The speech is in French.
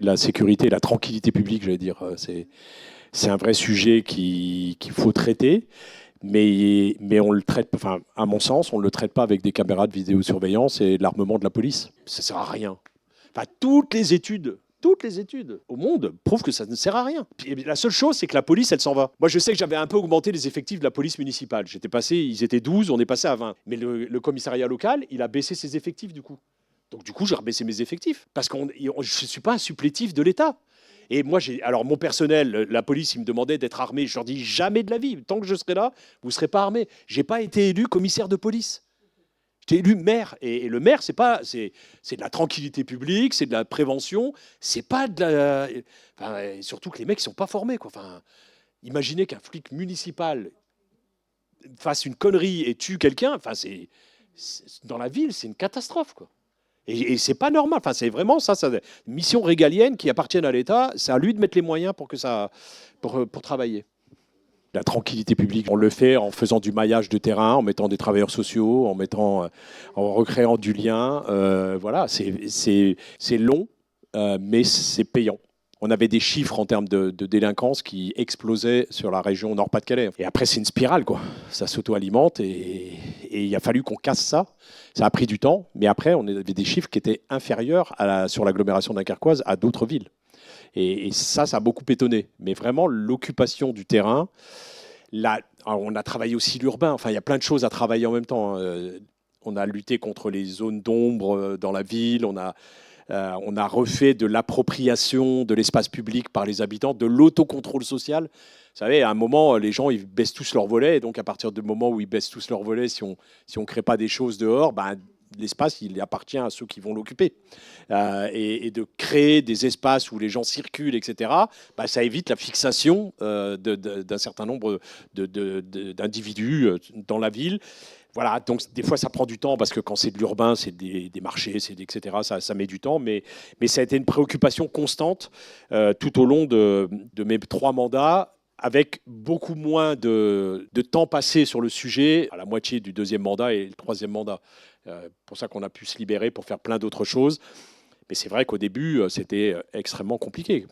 La sécurité, la tranquillité publique, j'allais dire, c'est un vrai sujet qu'il faut traiter, mais on le traite, enfin, à mon sens, on ne le traite pas avec des caméras de vidéosurveillance et de l'armement de la police. Ça ne sert à rien. Enfin, toutes les études au monde prouvent que ça ne sert à rien. Puis, la seule chose, c'est que la police, elle s'en va. Moi, je sais que j'avais un peu augmenté les effectifs de la police municipale. Ils étaient 12, on est passé à 20. Mais le commissariat local, il a baissé ses effectifs du coup. Donc du coup, j'ai rebaissé mes effectifs parce que je ne suis pas un supplétif de l'État. Et moi, alors mon personnel, la police, il me demandait d'être armé. Je leur dis jamais de la vie. Tant que je serai là, vous ne serez pas armé. J'ai pas été élu commissaire de police. J'ai élu maire. Et le maire, c'est de la tranquillité publique, c'est de la prévention. C'est pas de la. Enfin, surtout que les mecs, ils sont pas formés, quoi. Enfin, imaginez qu'un flic municipal fasse une connerie et tue quelqu'un. Enfin, dans la ville, c'est une catastrophe, quoi. Et c'est pas normal. Enfin, c'est vraiment ça, une mission régalienne qui appartient à l'État. C'est à lui de mettre les moyens pour travailler. La tranquillité publique, on le fait en faisant du maillage de terrain, en mettant des travailleurs sociaux, en recréant du lien. Voilà, c'est long, mais c'est payant. On avait des chiffres en termes de délinquance qui explosaient sur la région Nord-Pas-de-Calais. Et après, c'est une spirale, quoi. Ça s'auto-alimente et il a fallu qu'on casse ça. Ça a pris du temps, mais après, on avait des chiffres qui étaient inférieurs sur l'agglomération dunkerquoise à d'autres villes. Et ça a beaucoup étonné. Mais vraiment, l'occupation du terrain, on a travaillé aussi l'urbain. Enfin, il y a plein de choses à travailler en même temps. On a lutté contre les zones d'ombre dans la ville. On a refait de l'appropriation de l'espace public par les habitants, de l'autocontrôle social. Vous savez, à un moment, les gens, ils baissent tous leurs volets. Et donc, à partir du moment où ils baissent tous leurs volets, si on ne crée pas des choses dehors, ben, l'espace, il appartient à ceux qui vont l'occuper. Et de créer des espaces où les gens circulent, etc., bah, ça évite la fixation d'un certain nombre d'individus dans la ville. Voilà, donc des fois ça prend du temps parce que quand c'est de l'urbain, c'est des marchés, etc., ça met du temps, mais ça a été une préoccupation constante tout au long de mes 3 mandats, avec beaucoup moins de temps passé sur le sujet à la moitié du 2e mandat et le 3e mandat. Pour ça qu'on a pu se libérer pour faire plein d'autres choses. Mais c'est vrai qu'au début, c'était extrêmement compliqué.